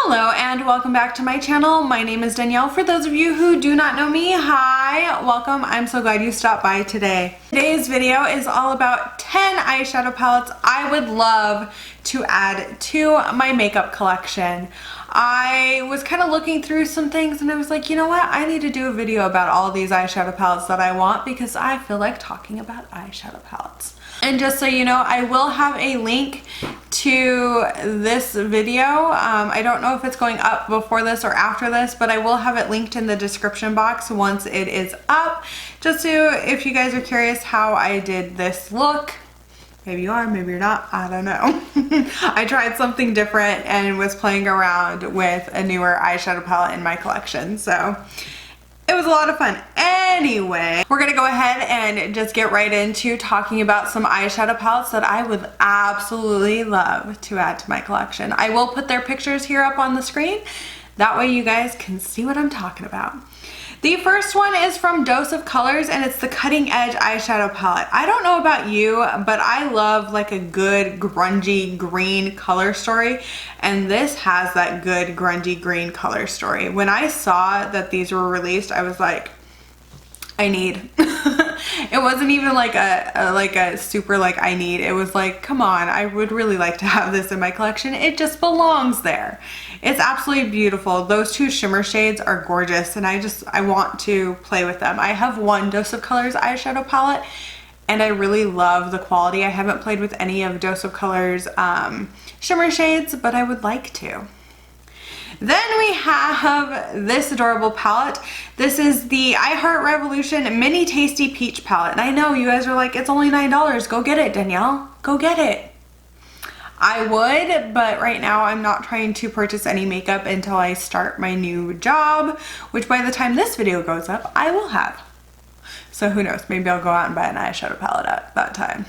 Hello and welcome back to my channel. My name is Danielle. For those of you who do not know me, hi, welcome. I'm so glad you stopped by today. Today's video is all about 10 eyeshadow palettes I would love to add to my makeup collection. I was kind of looking through some things and I was like, you know what? I need to do a video about all these eyeshadow palettes that I want because I feel like talking about eyeshadow palettes. And just so you know, I will have a link to this video. I don't know if it's going up before this or after this, but I will have it linked in the description box once it is up. Just so if you guys are curious how I did this look. Maybe you are, maybe you're not, I don't know. I tried something different and was playing around with a newer eyeshadow palette in my collection, so it was a lot of fun. Anyway, we're gonna go ahead and just get right into talking about some eyeshadow palettes that I would absolutely love to add to my collection. I will put their pictures here up on the screen. That way you guys can see what I'm talking about. The first one is from Dose of Colors and it's the Cutting Edge eyeshadow palette. I don't know about you, but I love like a good grungy green color story, and this has that good grungy green color story. When I saw that these were released, I was like, I need. It wasn't even like a super like I need. It was like, come on, I would really like to have this in my collection. It just belongs there. It's absolutely beautiful. Those two shimmer shades are gorgeous and I want to play with them. I have one Dose of Colors eyeshadow palette and I really love the quality. I haven't played with any of Dose of Colors shimmer shades, but I would like to. Then we have this adorable palette. This is the I Heart Revolution Mini Tasty Peach palette. And I know you guys are like, it's only $9. Go get it, Danielle. Go get it. I would, but right now I'm not trying to purchase any makeup until I start my new job, which by the time this video goes up, I will have. So who knows, maybe I'll go out and buy an eyeshadow palette at that time.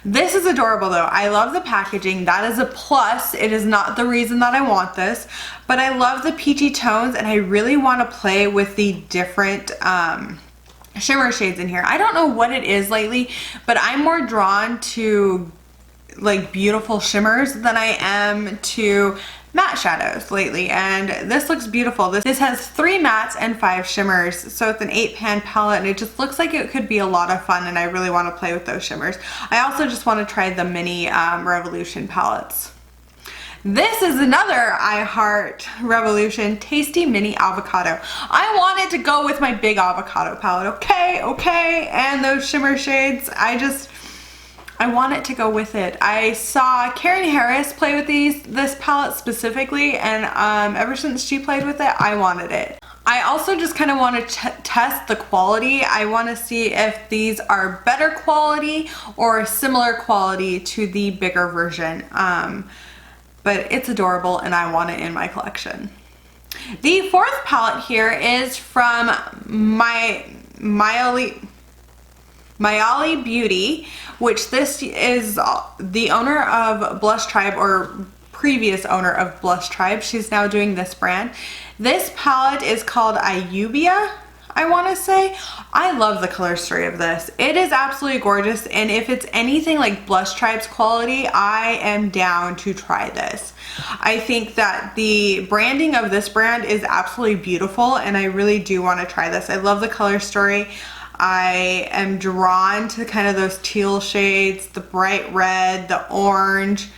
This is adorable though. I love the packaging. That is a plus. It is not the reason that I want this, but I love the peachy tones and I really want to play with the different shimmer shades in here. I don't know what it is lately, but I'm more drawn to like beautiful shimmers than I am to matte shadows lately, and this looks beautiful. This has 3 mattes and 5 shimmers, so it's an 8-pan palette and it just looks like it could be a lot of fun, and I really want to play with those shimmers. I also just want to try the mini Revolution palettes. This is another I Heart Revolution Tasty Mini Avocado. I wanted to go with my big avocado palette, okay, and those shimmer shades, I want it to go with it. I saw Karen Harris play with this palette specifically, and ever since she played with it, I wanted it. I also just kind of want to test the quality. I want to see if these are better quality or similar quality to the bigger version. But it's adorable and I want it in my collection. The fourth palette here is from Myali Beauty, which this is the owner of Blush Tribe, or previous owner of Blush Tribe. She's now doing this brand. This palette is called Ayubia, I want to say. I love the color story of this. It is absolutely gorgeous, and if it's anything like Blush Tribe's quality, I am down to try this. I think that the branding of this brand is absolutely beautiful, and I really do want to try this. I love the color story. I am drawn to kind of those teal shades, the bright red, the orange.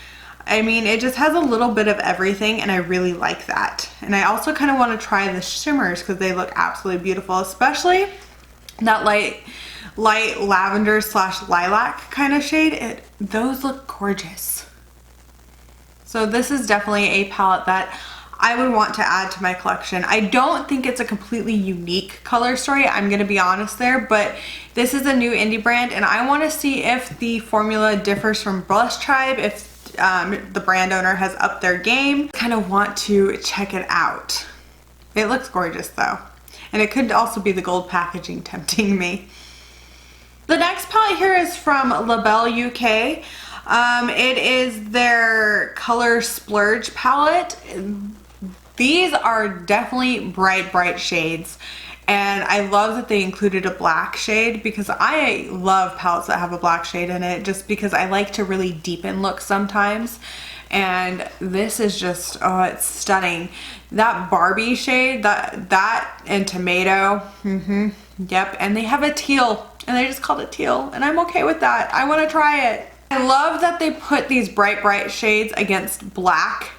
I mean, it just has a little bit of everything and I really like that. And I also kind of want to try the shimmers because they look absolutely beautiful, especially that light lavender / lilac kind of shade. Those look gorgeous. So this is definitely a palette that I would want to add to my collection. I don't think it's a completely unique color story, I'm gonna be honest there, but this is a new indie brand and I wanna see if the formula differs from Blush Tribe, if the brand owner has upped their game. Kind of want to check it out. It looks gorgeous though. And it could also be the gold packaging tempting me. The next palette here is from LaBelle UK. It is their color Splurge palette. These are definitely bright shades And I love that they included a black shade because I love palettes that have a black shade in it just because I like to really deepen looks sometimes. And this is just, oh, it's stunning. That Barbie shade, that and tomato, yep. And they have a teal, and they just called it teal, and I'm okay with that. I want to try it. I love that they put these bright shades against black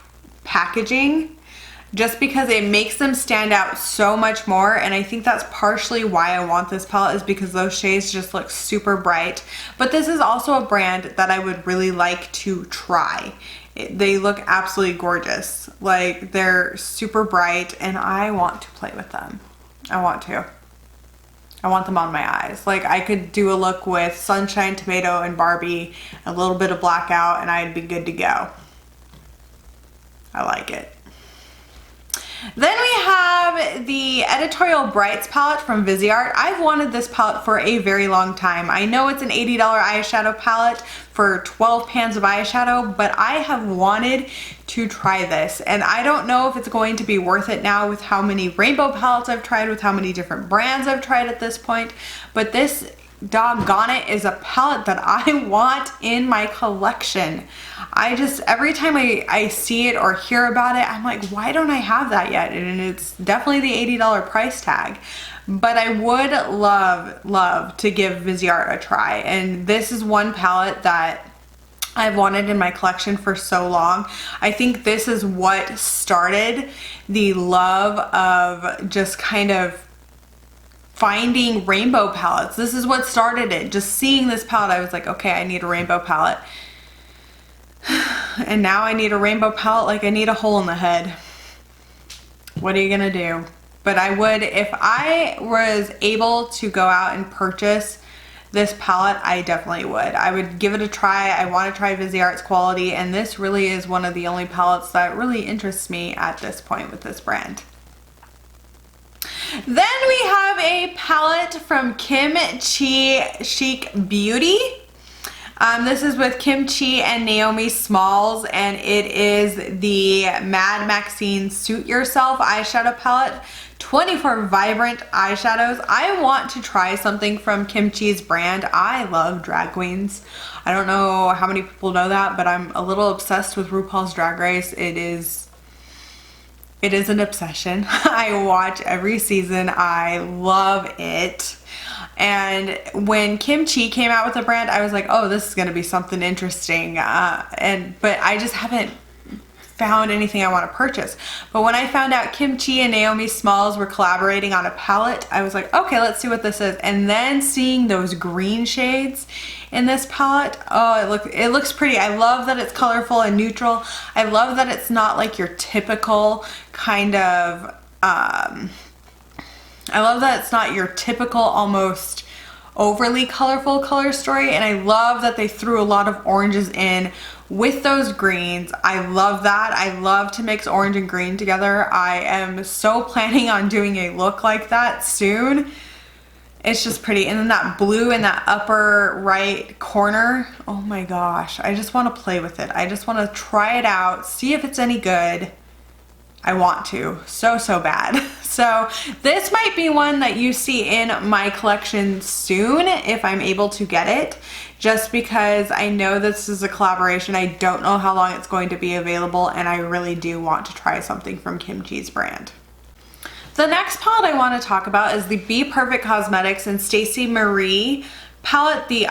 packaging just because it makes them stand out so much more. And I think that's partially why I want this palette, is because those shades just look super bright. But this is also a brand that I would really like to try. They look absolutely gorgeous. Like, they're super bright and I want to play with them. I want them on my eyes. Like, I could do a look with Sunshine, Tomato, and Barbie, a little bit of blackout, and I'd be good to go. I like it. Then we have the Editorial Brights palette from Viseart. I've wanted this palette for a very long time. I know it's an $80 eyeshadow palette for 12 pans of eyeshadow, but I have wanted to try this. And I don't know if it's going to be worth it now with how many rainbow palettes I've tried, with how many different brands I've tried at this point. But this, doggone it, is a palette that I want in my collection. Every time I see it or hear about it, I'm like, why don't I have that yet? And it's definitely the $80 price tag. But I would love to give Viseart a try. And this is one palette that I've wanted in my collection for so long. I think this is what started the love of just kind of finding rainbow palettes. This is what started it. Just seeing this palette, I was like, okay, I need a rainbow palette. And now I need a rainbow palette like I need a hole in the head. What are you gonna do? But I would, if I was able to go out and purchase this palette, I definitely would. I would give it a try. I want to try Viseart's quality, and this really is one of the only palettes that really interests me at this point with this brand. Then we have a palette from KimChi Chic Beauty. This is with KimChi and Naomi Smalls, and it is the Mad Maxine Suit Yourself eyeshadow palette. 24 vibrant eyeshadows. I want to try something from KimChi's brand. I love drag queens. I don't know how many people know that, but I'm a little obsessed with RuPaul's Drag Race. It is an obsession. I watch every season. I love it. And when KimChi came out with the brand, I was like, oh, this is going to be something interesting. But I just haven't found anything I want to purchase. But when I found out KimChi and Naomi Smalls were collaborating on a palette, I was like, okay, let's see what this is. And then seeing those green shades in this palette, oh, it looks pretty. I love that it's colorful and neutral. I love that it's not like your typical kind of, I love that it's not your typical, almost overly colorful color story. And I love that they threw a lot of oranges in with those greens. I love that. I love to mix orange and green together. I am so planning on doing a look like that soon. It's just pretty. And then that blue in that upper right corner, oh my gosh, I just want to play with it. I just want to try it out, see if it's any good. I want to so bad. So this might be one that you see in my collection soon if I'm able to get it, just because I know this is a collaboration. I don't know how long it's going to be available, and I really do want to try something from KimChi's brand. The next palette I want to talk about is the BPefect Cosmetics and Stacey Marie palette, the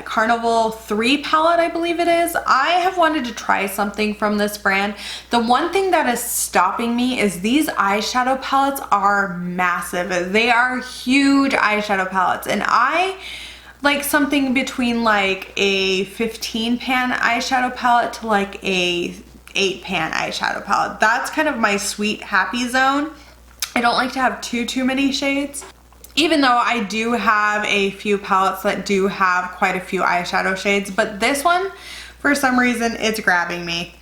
Carnival 3 palette, I believe it is. I have wanted to try something from this brand. The one thing that is stopping me is these eyeshadow palettes are massive. They are huge eyeshadow palettes, and I like something between like a 15 pan eyeshadow palette to like a 8 pan eyeshadow palette. That's kind of my sweet happy zone. I don't like to have too many shades. Even though I do have a few palettes that do have quite a few eyeshadow shades, but this one, for some reason, it's grabbing me.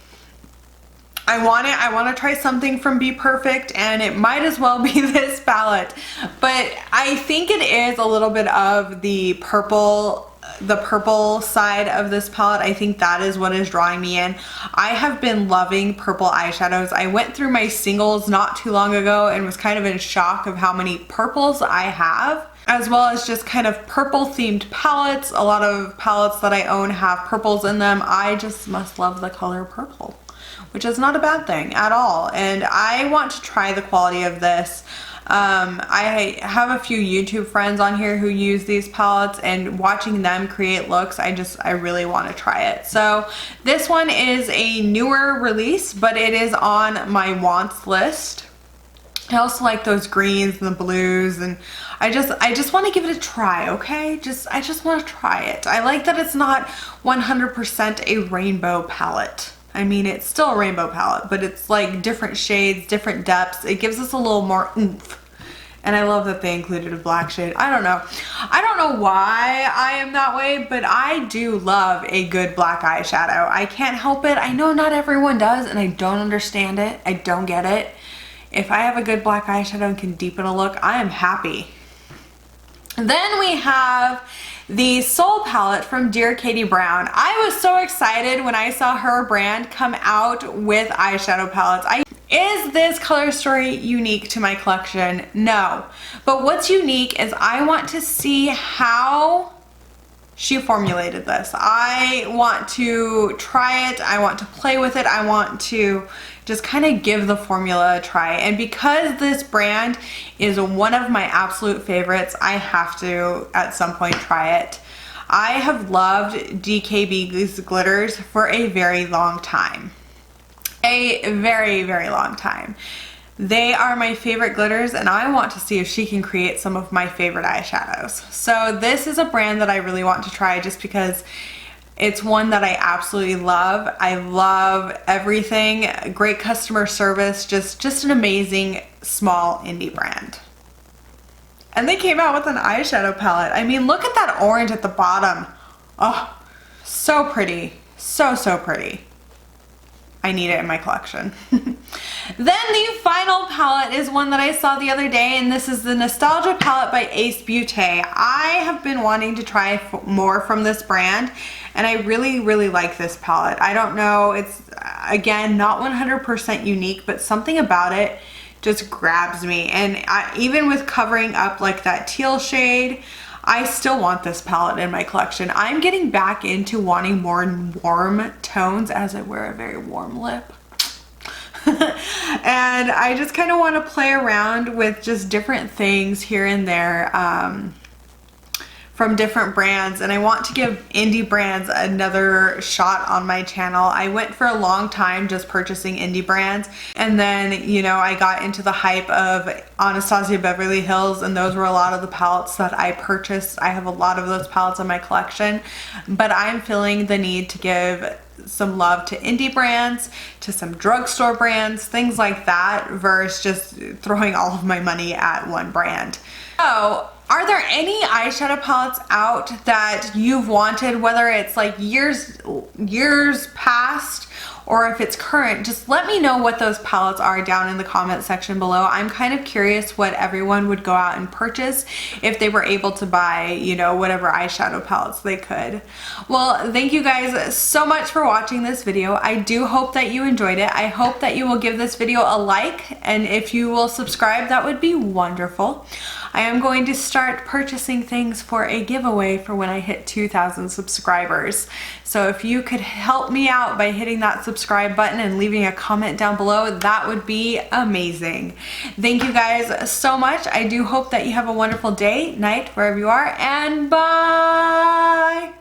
I want it. I want to try something from BPefect, and it might as well be this palette. But I think it is a little bit of the purple the purple side of this palette. I think that is what is drawing me in. I have been loving purple eyeshadows. I went through my singles not too long ago and was kind of in shock of how many purples I have, as well as just kind of purple themed palettes. A lot of palettes that I own have purples in them. I just must love the color purple, which is not a bad thing at all. And I want to try the quality of this. I have a few YouTube friends on here who use these palettes, and watching them create looks, I really want to try it. So this one is a newer release, but it is on my wants list. I also like those greens and the blues, and I just want to give it a try, okay? I just want to try it. I like that it's not 100% a rainbow palette. I mean, it's still a rainbow palette, but it's like different shades, different depths. It gives us a little more oomph. And I love that they included a black shade. I don't know. I don't know why I am that way, but I do love a good black eyeshadow. I can't help it. I know not everyone does, and I don't understand it. I don't get it. If I have a good black eyeshadow and can deepen a look, I am happy. Then we have the Soul palette from Dear Katie Brown. I was so excited when I saw her brand come out with eyeshadow palettes. Is this color story unique to my collection? No. But what's unique is I want to see how she formulated this. I want to try it. I want to play with it. I want to just kind of give the formula a try. And because this brand is one of my absolute favorites, I have to at some point try it. I have loved DKB's glitters for a very long time. A very, very long time. They are my favorite glitters, and I want to see if she can create some of my favorite eyeshadows. So this is a brand that I really want to try just because it's one that I absolutely love. I love everything. Great customer service, just an amazing small indie brand. And they came out with an eyeshadow palette. I mean, look at that orange at the bottom. Oh, so pretty. So, so pretty. I need it in my collection. Then the final palette is one that I saw the other day, and this is the Nostalgia palette by Ace Beauty. I have been wanting to try more from this brand, and I really, really like this palette. I don't know, it's again not 100% unique, but something about it just grabs me. And even with covering up like that teal shade, I still want this palette in my collection. I'm getting back into wanting more warm tones as I wear a very warm lip. And I just kind of want to play around with just different things here and there from different brands, and I want to give indie brands another shot on my channel. I went for a long time just purchasing indie brands, and then, you know, I got into the hype of Anastasia Beverly Hills, and those were a lot of the palettes that I purchased. I have a lot of those palettes in my collection, but I'm feeling the need to give some love to indie brands, to some drugstore brands, things like that, versus just throwing all of my money at one brand. So, are there any eyeshadow palettes out that you've wanted, whether it's like years past or if it's current? Just let me know what those palettes are down in the comment section below. I'm kind of curious what everyone would go out and purchase if they were able to buy, you know, whatever eyeshadow palettes they could. Well, thank you guys so much for watching this video. I do hope that you enjoyed it. I hope that you will give this video a like, and if you will subscribe, that would be wonderful. I am going to start purchasing things for a giveaway for when I hit 2,000 subscribers. So if you could help me out by hitting that subscribe button and leaving a comment down below, that would be amazing. Thank you guys so much. I do hope that you have a wonderful day, night, wherever you are, and bye!